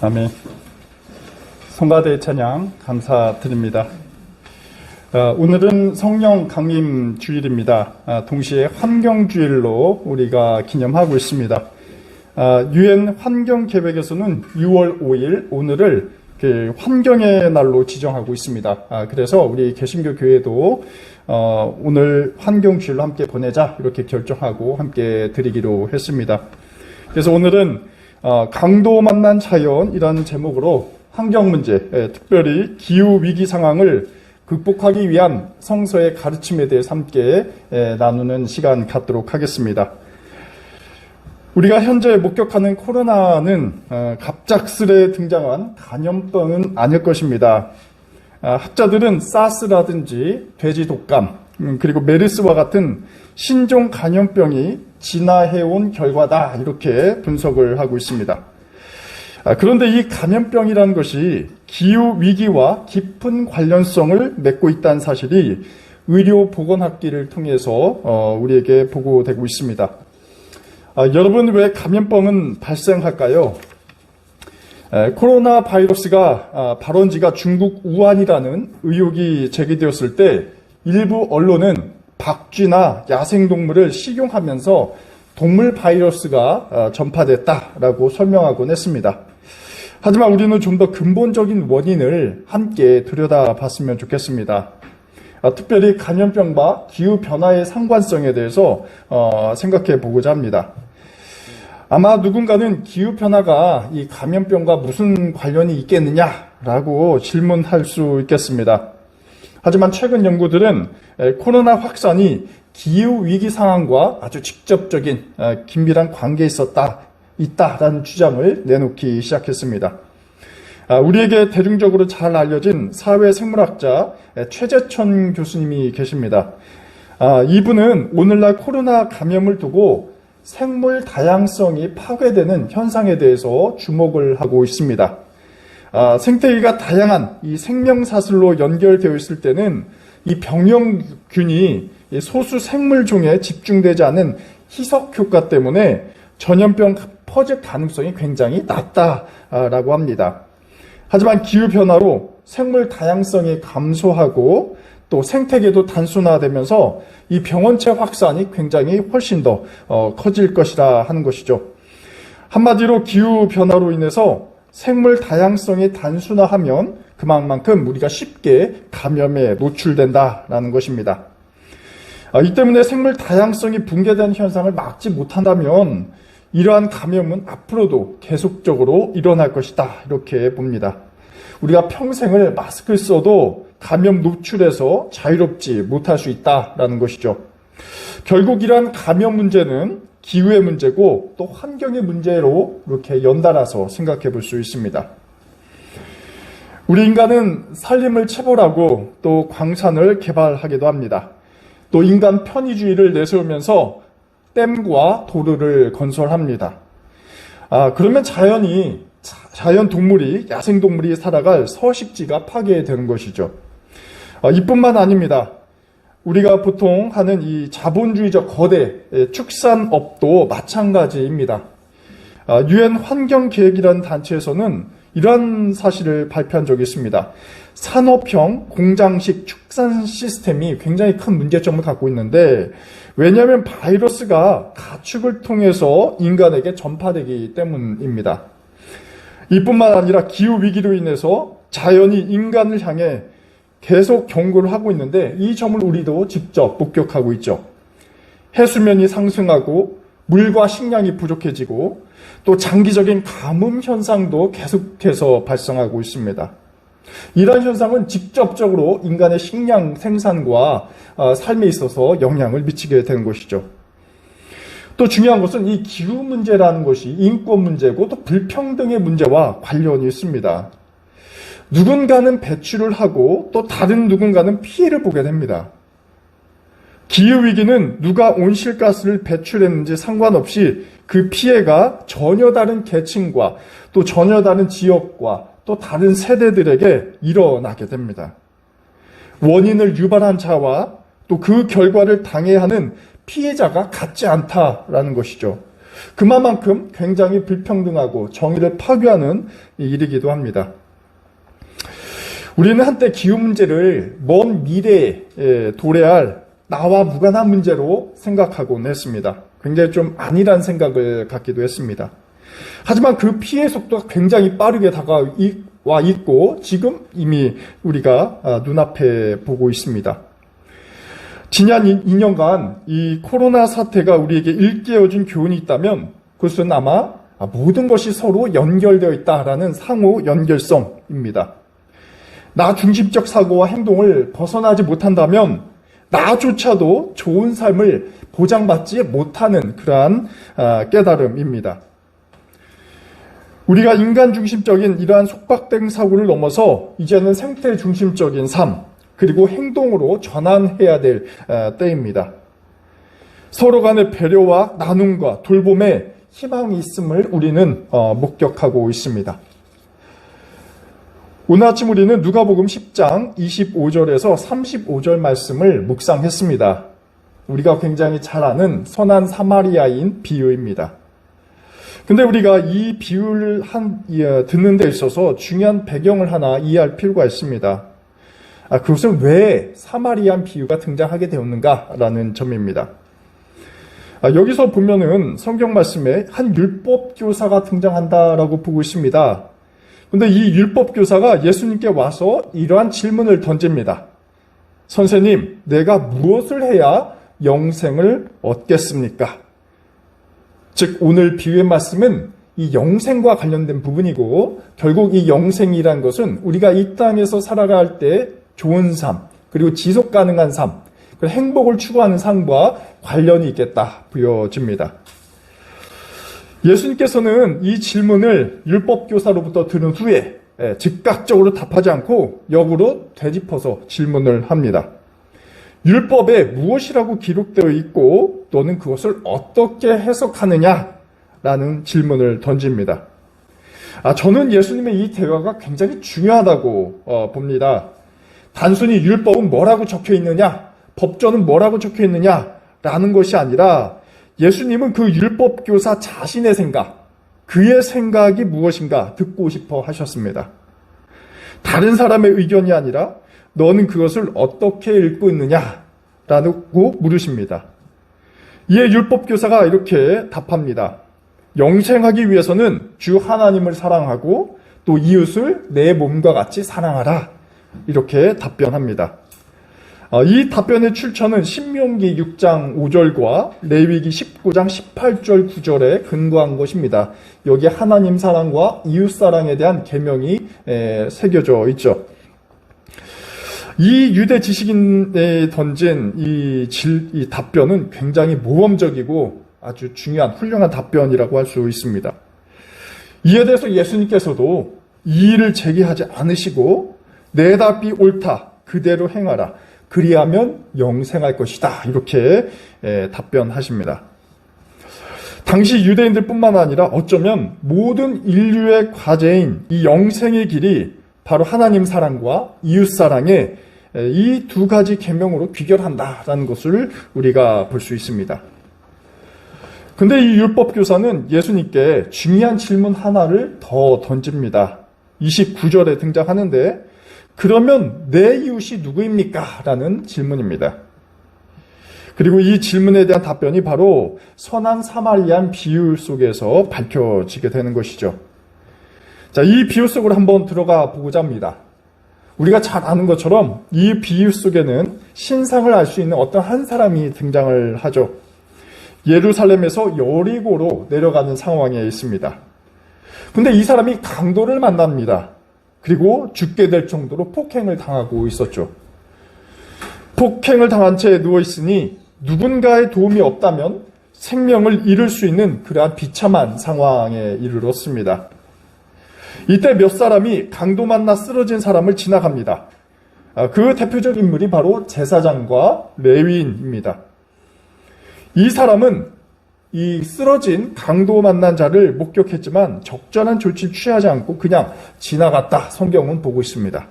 아멘. 성가대 찬양 감사드립니다. 오늘은 성령 강림 주일입니다. 동시에 환경주일로 우리가 기념하고 있습니다. UN 환경계획에서는 6월 5일 오늘을 환경의 날로 지정하고 있습니다. 그래서 우리 개신교 교회도 오늘 환경주일로 함께 보내자 이렇게 결정하고 함께 드리기로 했습니다. 그래서 오늘은 강도 만난 자연이라는 제목으로 환경 문제, 특별히 기후 위기 상황을 극복하기 위한 성서의 가르침에 대해서 함께 나누는 시간 갖도록 하겠습니다. 우리가 현재 목격하는 코로나는 갑작스레 등장한 감염병은 아닐 것입니다. 학자들은 사스라든지 돼지 독감, 그리고 메르스와 같은 신종 감염병이 진화해온 결과다 이렇게 분석을 하고 있습니다. 그런데 이 감염병이라는 것이 기후위기와 깊은 관련성을 맺고 있다는 사실이 의료보건학기를 통해서 우리에게 보고되고 있습니다. 여러분, 왜 감염병은 발생할까요? 코로나 바이러스가 발원지가 중국 우한이라는 의혹이 제기되었을 때 일부 언론은 박쥐나 야생동물을 식용하면서 동물 바이러스가 전파됐다라고 설명하곤 했습니다. 하지만 우리는 좀 더 근본적인 원인을 함께 들여다봤으면 좋겠습니다. 특별히 감염병과 기후변화의 상관성에 대해서 생각해 보고자 합니다. 아마 누군가는 기후변화가 이 감염병과 무슨 관련이 있겠느냐라고 질문할 수 있겠습니다. 하지만 최근 연구들은 코로나 확산이 기후위기 상황과 아주 직접적인 긴밀한 관계에 있다라는 주장을 내놓기 시작했습니다. 우리에게 대중적으로 잘 알려진 사회생물학자 최재천 교수님이 계십니다. 이분은 오늘날 코로나 감염을 두고 생물 다양성이 파괴되는 현상에 대해서 주목을 하고 있습니다. 생태계가 다양한 이 생명사슬로 연결되어 있을 때는 이 병용균이 소수 생물종에 집중되지 않은 희석 효과 때문에 전염병 퍼질 가능성이 굉장히 낮다라고 합니다. 하지만 기후변화로 생물 다양성이 감소하고 또 생태계도 단순화되면서 이 병원체 확산이 굉장히 훨씬 더 커질 것이라 하는 것이죠. 한마디로 기후변화로 인해서 생물 다양성이 단순화하면 그만큼 우리가 쉽게 감염에 노출된다라는 것입니다. 이 때문에 생물 다양성이 붕괴되는 현상을 막지 못한다면 이러한 감염은 앞으로도 계속적으로 일어날 것이다 이렇게 봅니다. 우리가 평생을 마스크를 써도 감염 노출에서 자유롭지 못할 수 있다라는 것이죠. 결국 이러한 감염 문제는 기후의 문제고 또 환경의 문제로 이렇게 연달아서 생각해 볼 수 있습니다. 우리 인간은 산림을 채벌하고 또 광산을 개발하기도 합니다. 또 인간 편의주의를 내세우면서 댐과 도로를 건설합니다. 그러면 자연 동물이, 야생 동물이 살아갈 서식지가 파괴되는 것이죠. 이뿐만 아닙니다. 우리가 보통 하는 이 자본주의적 거대 축산업도 마찬가지입니다. UN 환경계획이라는 단체에서는 이러한 사실을 발표한 적이 있습니다. 산업형 공장식 축산 시스템이 굉장히 큰 문제점을 갖고 있는데, 왜냐하면 바이러스가 가축을 통해서 인간에게 전파되기 때문입니다. 이뿐만 아니라 기후위기로 인해서 자연이 인간을 향해 계속 경고를 하고 있는데 이 점을 우리도 직접 목격하고 있죠. 해수면이 상승하고 물과 식량이 부족해지고 또 장기적인 가뭄 현상도 계속해서 발생하고 있습니다. 이러한 현상은 직접적으로 인간의 식량 생산과 삶에 있어서 영향을 미치게 되는 것이죠. 또 중요한 것은 이 기후 문제라는 것이 인권 문제고 또 불평등의 문제와 관련이 있습니다. 누군가는 배출을 하고 또 다른 누군가는 피해를 보게 됩니다. 기후위기는 누가 온실가스를 배출했는지 상관없이 그 피해가 전혀 다른 계층과 또 전혀 다른 지역과 또 다른 세대들에게 일어나게 됩니다. 원인을 유발한 자와 또 그 결과를 당해야 하는 피해자가 같지 않다라는 것이죠. 그만큼 굉장히 불평등하고 정의를 파괴하는 일이기도 합니다. 우리는 한때 기후 문제를 먼 미래에 도래할 나와 무관한 문제로 생각하곤 했습니다. 굉장히 좀 아니란 생각을 갖기도 했습니다. 하지만 그 피해 속도가 굉장히 빠르게 다가와 있고 지금 이미 우리가 눈앞에 보고 있습니다. 지난 2년간 이 코로나 사태가 우리에게 일깨워준 교훈이 있다면 그것은 아마 모든 것이 서로 연결되어 있다라는 상호 연결성입니다. 나 중심적 사고와 행동을 벗어나지 못한다면 나조차도 좋은 삶을 보장받지 못하는 그러한 깨달음입니다. 우리가 인간 중심적인 이러한 속박된 사고를 넘어서 이제는 생태 중심적인 삶 그리고 행동으로 전환해야 될 때입니다. 서로 간의 배려와 나눔과 돌봄에 희망이 있음을 우리는 목격하고 있습니다. 오늘 아침 우리는 누가복음 10장 25절에서 35절 말씀을 묵상했습니다. 우리가 굉장히 잘 아는 선한 사마리아인 비유입니다. 근데 우리가 이 비유를 듣는 데 있어서 중요한 배경을 하나 이해할 필요가 있습니다. 그것은 왜 사마리안 비유가 등장하게 되었는가라는 점입니다. 여기서 보면은 성경 말씀에 한 율법 교사가 등장한다라고 보고 있습니다. 근데 이 율법 교사가 예수님께 와서 이러한 질문을 던집니다. 선생님, 내가 무엇을 해야 영생을 얻겠습니까? 즉 오늘 비유의 말씀은 이 영생과 관련된 부분이고 결국 이 영생이란 것은 우리가 이 땅에서 살아갈 때 좋은 삶, 그리고 지속 가능한 삶, 그리고 행복을 추구하는 삶과 관련이 있겠다 보여집니다. 예수님께서는 이 질문을 율법교사로부터 들은 후에 즉각적으로 답하지 않고 역으로 되짚어서 질문을 합니다. 율법에 무엇이라고 기록되어 있고 너는 그것을 어떻게 해석하느냐라는 질문을 던집니다. 저는 예수님의 이 대화가 굉장히 중요하다고 봅니다. 단순히 율법은 뭐라고 적혀 있느냐, 법전은 뭐라고 적혀 있느냐라는 것이 아니라 예수님은 그 율법교사 자신의 생각, 그의 생각이 무엇인가 듣고 싶어 하셨습니다. 다른 사람의 의견이 아니라 너는 그것을 어떻게 읽고 있느냐라고 물으십니다. 이에 율법교사가 이렇게 답합니다. 영생하기 위해서는 주 하나님을 사랑하고 또 이웃을 내 몸과 같이 사랑하라. 이렇게 답변합니다. 이 답변의 출처는 신명기 6장 5절과 레위기 19장 18절 9절에 근거한 것입니다. 여기에 하나님 사랑과 이웃 사랑에 대한 계명이 새겨져 있죠. 이 유대 지식인에 던진 이 답변은 굉장히 모범적이고 아주 중요한 훌륭한 답변이라고 할 수 있습니다. 이에 대해서 예수님께서도 이의를 제기하지 않으시고 내 답이 옳다, 그대로 행하라, 그리하면 영생할 것이다, 이렇게 답변하십니다. 당시 유대인들뿐만 아니라 어쩌면 모든 인류의 과제인 이 영생의 길이 바로 하나님 사랑과 이웃 사랑의 이 두 가지 계명으로 귀결한다라는 것을 우리가 볼 수 있습니다. 근데 이 율법 교사는 예수님께 중요한 질문 하나를 더 던집니다. 29절에 등장하는데 그러면 내 이웃이 누구입니까? 라는 질문입니다. 그리고 이 질문에 대한 답변이 바로 선한 사마리안 비유 속에서 밝혀지게 되는 것이죠. 자, 이 비유 속으로 한번 들어가 보고자 합니다. 우리가 잘 아는 것처럼 이 비유 속에는 신상을 알 수 있는 어떤 한 사람이 등장을 하죠. 예루살렘에서 여리고로 내려가는 상황에 있습니다. 근데 이 사람이 강도를 만납니다. 그리고 죽게 될 정도로 폭행을 당하고 있었죠. 폭행을 당한 채 누워있으니 누군가의 도움이 없다면 생명을 잃을 수 있는 그러한 비참한 상황에 이르렀습니다. 이때 몇 사람이 강도 만나 쓰러진 사람을 지나갑니다. 그 대표적 인물이 바로 제사장과 레위인입니다. 이 사람은 이 쓰러진 강도 만난 자를 목격했지만 적절한 조치를 취하지 않고 그냥 지나갔다, 성경은 보고 있습니다.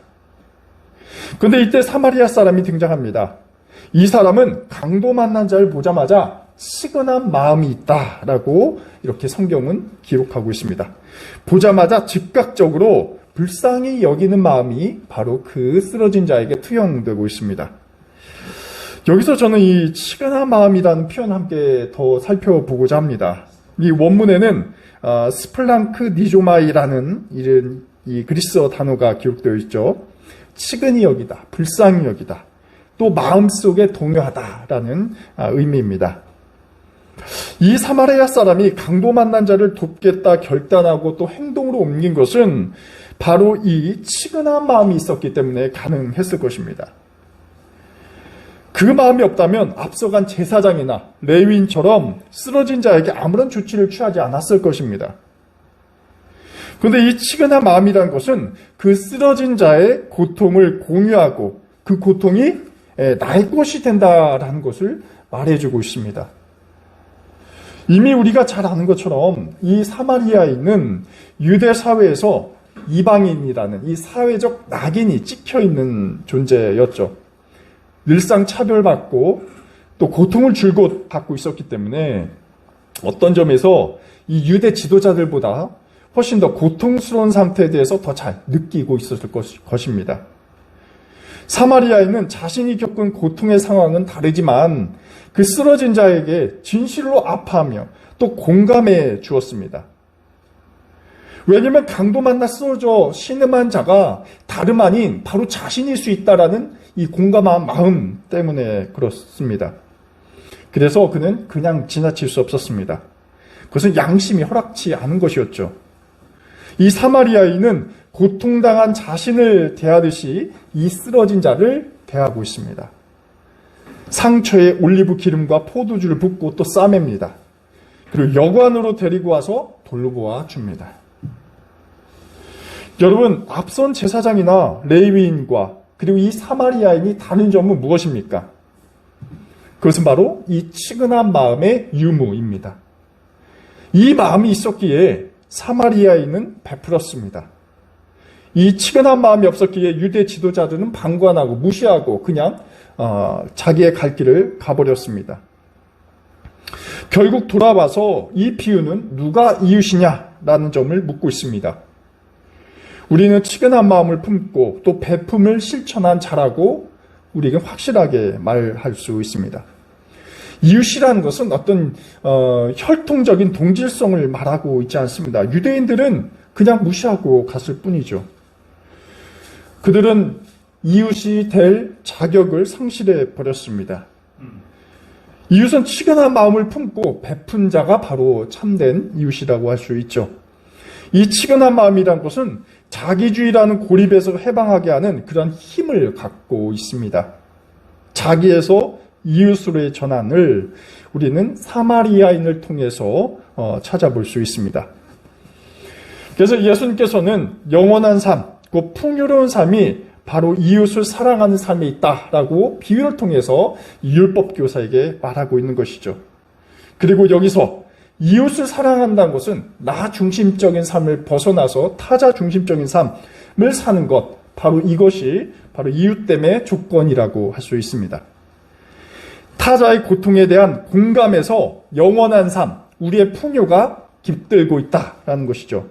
그런데 이때 사마리아 사람이 등장합니다. 이 사람은 강도 만난 자를 보자마자 치근한 마음이 있다라고 이렇게 성경은 기록하고 있습니다. 보자마자 즉각적으로 불쌍히 여기는 마음이 바로 그 쓰러진 자에게 투영되고 있습니다. 여기서 저는 이 치근한 마음이라는 표현 함께 더 살펴보고자 합니다. 이 원문에는 스플랑크 니조마이라는 이런 이 그리스어 단어가 기록되어 있죠. 치근히 여기다, 불쌍히 여기다, 또 마음속에 동요하다라는 의미입니다. 이 사마리아 사람이 강도 만난 자를 돕겠다 결단하고 또 행동으로 옮긴 것은 바로 이 치근한 마음이 있었기 때문에 가능했을 것입니다. 그 마음이 없다면 앞서간 제사장이나 레위인처럼 쓰러진 자에게 아무런 조치를 취하지 않았을 것입니다. 그런데 이 치근한 마음이란 것은 그 쓰러진 자의 고통을 공유하고 그 고통이 나의 것이 된다라는 것을 말해주고 있습니다. 이미 우리가 잘 아는 것처럼 이 사마리아인은 유대 사회에서 이방인이라는 이 사회적 낙인이 찍혀있는 존재였죠. 늘상 차별받고 또 고통을 줄곧 받고 있었기 때문에 어떤 점에서 이 유대 지도자들보다 훨씬 더 고통스러운 상태에 대해서 더 잘 느끼고 있었을 것입니다. 사마리아인은 자신이 겪은 고통의 상황은 다르지만 그 쓰러진 자에게 진실로 아파하며 또 공감해 주었습니다. 왜냐하면 강도 만나 쓰러져 신음한 자가 다름 아닌 바로 자신일 수 있다라는 이 공감한 마음 때문에 그렇습니다. 그래서 그는 그냥 지나칠 수 없었습니다. 그것은 양심이 허락치 않은 것이었죠. 이 사마리아인은 고통당한 자신을 대하듯이 이 쓰러진 자를 대하고 있습니다. 상처에 올리브 기름과 포도주를 붓고 또 싸맵니다. 그리고 여관으로 데리고 와서 돌보아 줍니다. 여러분, 앞선 제사장이나 레위인과 그리고 이 사마리아인이 다른 점은 무엇입니까? 그것은 바로 이 치근한 마음의 유무입니다. 이 마음이 있었기에 사마리아인은 베풀었습니다. 이 치근한 마음이 없었기에 유대 지도자들은 방관하고 무시하고 그냥 자기의 갈 길을 가버렸습니다. 결국 돌아와서 이 비유는 누가 이웃이냐라는 점을 묻고 있습니다. 우리는 치근한 마음을 품고 또 베품을 실천한 자라고 우리에게 확실하게 말할 수 있습니다. 이웃이라는 것은 어떤 혈통적인 동질성을 말하고 있지 않습니다. 유대인들은 그냥 무시하고 갔을 뿐이죠. 그들은 이웃이 될 자격을 상실해 버렸습니다. 이웃은 치근한 마음을 품고 베푼 자가 바로 참된 이웃이라고 할 수 있죠. 이 치근한 마음이란 것은 자기주의라는 고립에서 해방하게 하는 그런 힘을 갖고 있습니다. 자기에서 이웃으로의 전환을 우리는 사마리아인을 통해서 찾아볼 수 있습니다. 그래서 예수님께서는 영원한 삶, 그 풍요로운 삶이 바로 이웃을 사랑하는 삶에 있다라고 비유를 통해서 율법 교사에게 말하고 있는 것이죠. 그리고 여기서 이웃을 사랑한다는 것은 나 중심적인 삶을 벗어나서 타자 중심적인 삶을 사는 것, 바로 이것이 바로 이웃됨의 조건이라고 할 수 있습니다. 타자의 고통에 대한 공감에서 영원한 삶, 우리의 풍요가 깃들고 있다라는 것이죠.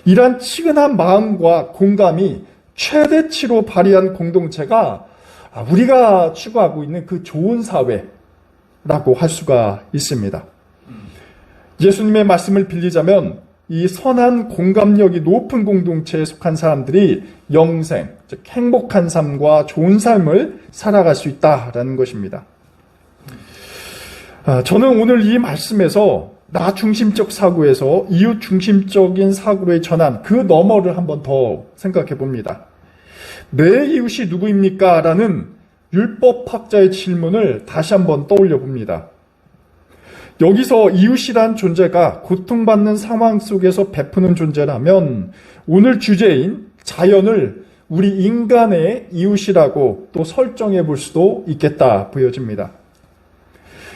이러한 치근한 마음과 공감이 최대치로 발휘한 공동체가 우리가 추구하고 있는 그 좋은 사회라고 할 수가 있습니다. 예수님의 말씀을 빌리자면 이 선한 공감력이 높은 공동체에 속한 사람들이 영생, 즉 행복한 삶과 좋은 삶을 살아갈 수 있다라는 것입니다. 저는 오늘 이 말씀에서 나 중심적 사고에서 이웃 중심적인 사고의 전환, 그 너머를 한번 더 생각해 봅니다. 내 이웃이 누구입니까? 라는 율법학자의 질문을 다시 한번 떠올려 봅니다. 여기서 이웃이란 존재가 고통받는 상황 속에서 베푸는 존재라면 오늘 주제인 자연을 우리 인간의 이웃이라고 또 설정해 볼 수도 있겠다 보여집니다.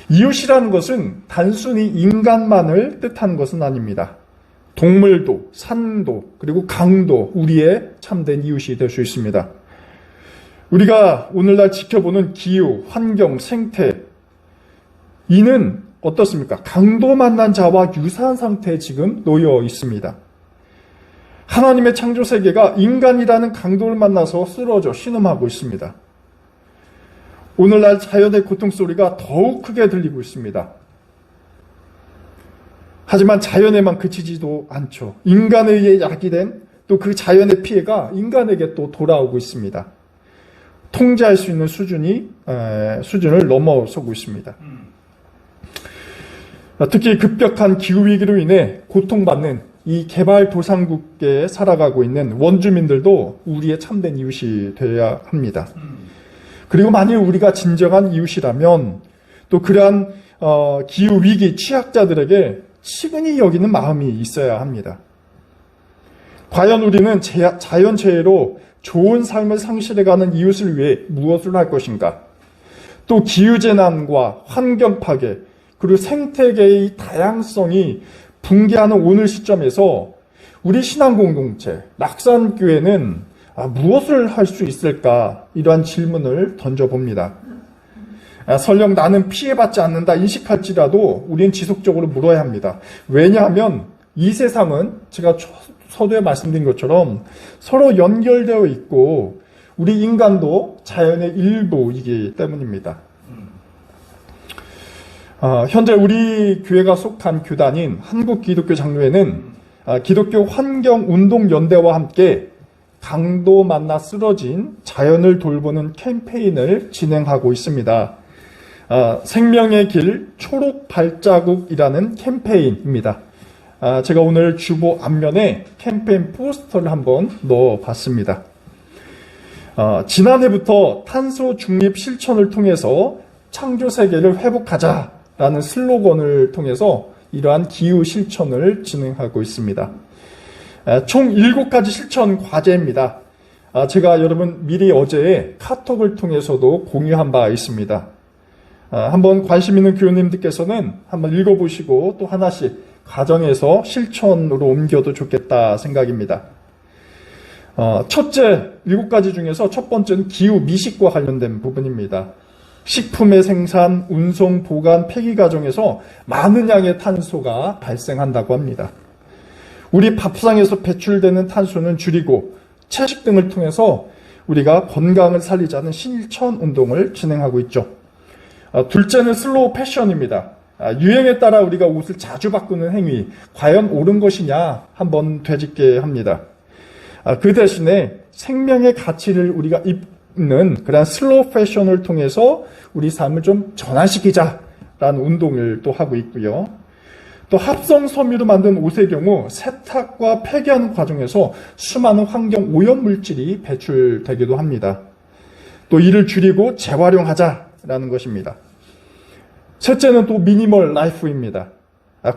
이웃이라는 것은 단순히 인간만을 뜻하는 것은 아닙니다. 동물도, 산도, 그리고 강도 우리의 참된 이웃이 될 수 있습니다. 우리가 오늘날 지켜보는 기후, 환경, 생태, 이는 어떻습니까? 강도 만난 자와 유사한 상태에 지금 놓여 있습니다. 하나님의 창조 세계가 인간이라는 강도를 만나서 쓰러져 신음하고 있습니다. 오늘날 자연의 고통 소리가 더욱 크게 들리고 있습니다. 하지만 자연에만 그치지도 않죠. 인간에 의해 야기된 또 그 자연의 피해가 인간에게 또 돌아오고 있습니다. 통제할 수 있는 수준을 넘어서고 있습니다. 특히 급격한 기후위기로 인해 고통받는 이 개발도상국에 살아가고 있는 원주민들도 우리의 참된 이웃이 되어야 합니다. 그리고 만일 우리가 진정한 이웃이라면 또 그러한 기후위기 취약자들에게 시근히 여기는 마음이 있어야 합니다. 과연 우리는 자연재해로 좋은 삶을 상실해가는 이웃을 위해 무엇을 할 것인가? 또 기후재난과 환경파괴, 그리고 생태계의 다양성이 붕괴하는 오늘 시점에서 우리 신앙공동체, 낙산교회는 무엇을 할 수 있을까? 이러한 질문을 던져봅니다. 설령 나는 피해받지 않는다 인식할지라도 우리는 지속적으로 물어야 합니다. 왜냐하면 이 세상은 제가 서두에 말씀드린 것처럼 서로 연결되어 있고 우리 인간도 자연의 일부이기 때문입니다. 현재 우리 교회가 속한 교단인 한국기독교장로회는 기독교 환경운동연대와 함께 강도 만나 쓰러진 자연을 돌보는 캠페인을 진행하고 있습니다. 생명의 길 초록 발자국이라는 캠페인입니다. 제가 오늘 주보 앞면에 캠페인 포스터를 한번 넣어봤습니다. 지난해부터 탄소 중립 실천을 통해서 창조 세계를 회복하자라는 슬로건을 통해서 이러한 기후 실천을 진행하고 있습니다. 총 7가지 실천 과제입니다. 제가 여러분 미리 어제 카톡을 통해서도 공유한 바 있습니다. 한번 관심 있는 교우님들께서는 한번 읽어보시고 또 하나씩 가정에서 실천으로 옮겨도 좋겠다 생각입니다. 첫째, 7가지 중에서 첫 번째는 기후 미식과 관련된 부분입니다. 식품의 생산, 운송, 보관, 폐기 과정에서 많은 양의 탄소가 발생한다고 합니다. 우리 밥상에서 배출되는 탄소는 줄이고 채식 등을 통해서 우리가 건강을 살리자는 실천 운동을 진행하고 있죠. 둘째는 슬로우 패션입니다. 유행에 따라 우리가 옷을 자주 바꾸는 행위, 과연 옳은 것이냐 한번 되짚게 합니다. 그 대신에 생명의 가치를 우리가 입는 그런 슬로우 패션을 통해서 우리 삶을 좀 전환시키자라는 운동을 또 하고 있고요. 또 합성 섬유로 만든 옷의 경우 세탁과 폐기하는 과정에서 수많은 환경 오염 물질이 배출되기도 합니다. 또 이를 줄이고 재활용하자라는 것입니다. 셋째는 또 미니멀 라이프입니다.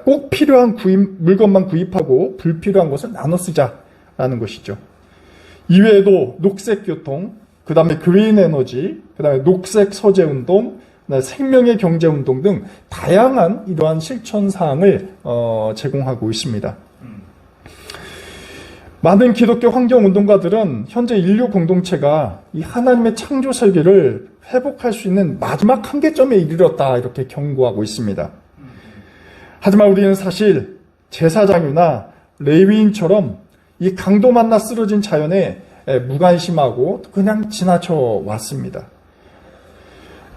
꼭 필요한 물건만 구입하고 불필요한 것을 나눠 쓰자라는 것이죠. 이외에도 녹색 교통, 그 다음에 그린 에너지, 그 다음에 녹색 서재 운동, 생명의 경제 운동 등 다양한 이러한 실천 사항을 제공하고 있습니다. 많은 기독교 환경 운동가들은 현재 인류 공동체가 이 하나님의 창조 세계를 회복할 수 있는 마지막 한계점에 이르렀다 이렇게 경고하고 있습니다. 하지만 우리는 사실 제사장이나 레위인처럼 이 강도 만나 쓰러진 자연에 무관심하고 그냥 지나쳐 왔습니다.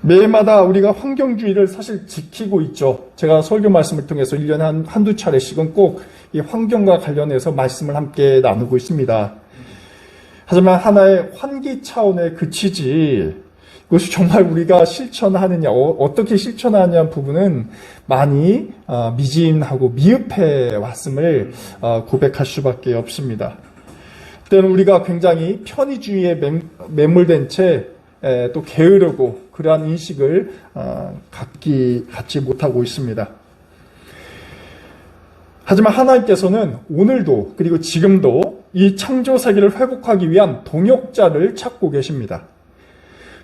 매해마다 우리가 환경주의를 사실 지키고 있죠. 제가 설교 말씀을 통해서 1년에 한두 차례씩은 꼭 이 환경과 관련해서 말씀을 함께 나누고 있습니다. 하지만 하나의 환기 차원에 그치지 그것이 정말 우리가 실천하느냐, 어떻게 실천하느냐 부분은 많이 미진하고 미흡해 왔음을 고백할 수밖에 없습니다. 때는 우리가 굉장히 편의주의에 매몰된 채 또 게으르고 그러한 인식을 갖지 못하고 있습니다. 하지만 하나님께서는 오늘도 그리고 지금도 이 창조 세계를 회복하기 위한 동역자를 찾고 계십니다.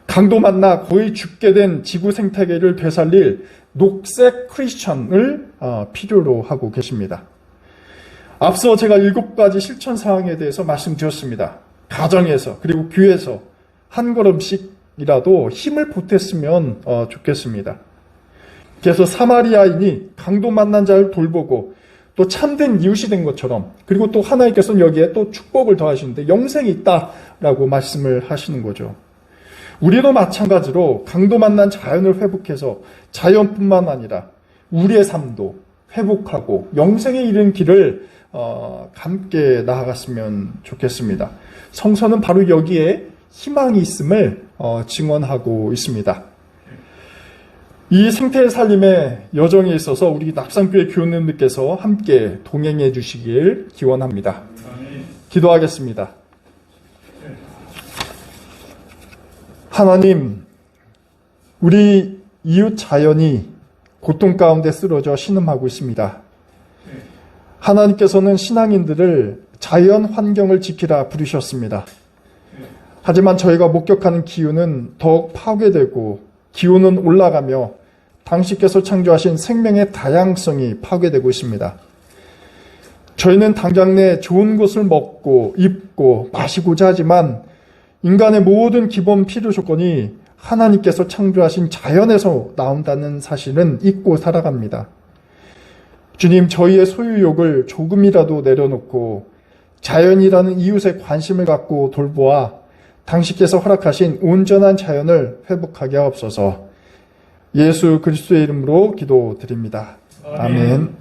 강도 만나 거의 죽게 된 지구 생태계를 되살릴 녹색 크리스천을 필요로 하고 계십니다. 앞서 제가 7가지 실천 사항에 대해서 말씀드렸습니다. 가정에서 그리고 교회에서 한 걸음씩이라도 힘을 보탰으면 좋겠습니다. 그래서 사마리아인이 강도 만난 자를 돌보고 또 참된 이웃이 된 것처럼, 그리고 또 하나님께서는 여기에 또 축복을 더하시는데 영생이 있다라고 말씀을 하시는 거죠. 우리도 마찬가지로 강도 만난 자연을 회복해서 자연뿐만 아니라 우리의 삶도 회복하고 영생에 이르는 길을 함께 나아갔으면 좋겠습니다. 성서는 바로 여기에 희망이 있음을 증언하고 있습니다. 이 생태의 살림의 여정에 있어서 우리 낙산교회 교우님들께서 함께 동행해 주시길 기원합니다. 기도하겠습니다. 하나님, 우리 이웃 자연이 고통 가운데 쓰러져 신음하고 있습니다. 하나님께서는 신앙인들을 자연 환경을 지키라 부르셨습니다. 하지만 저희가 목격하는 기후는 더욱 파괴되고 기온은 올라가며 당신께서 창조하신 생명의 다양성이 파괴되고 있습니다. 저희는 당장 내 좋은 것을 먹고 입고 마시고자 하지만 인간의 모든 기본 필요 조건이 하나님께서 창조하신 자연에서 나온다는 사실은 잊고 살아갑니다. 주님, 저희의 소유욕을 조금이라도 내려놓고 자연이라는 이웃에 관심을 갖고 돌보아 당신께서 허락하신 온전한 자연을 회복하게 하옵소서. 예수 그리스도의 이름으로 기도드립니다. 아멘.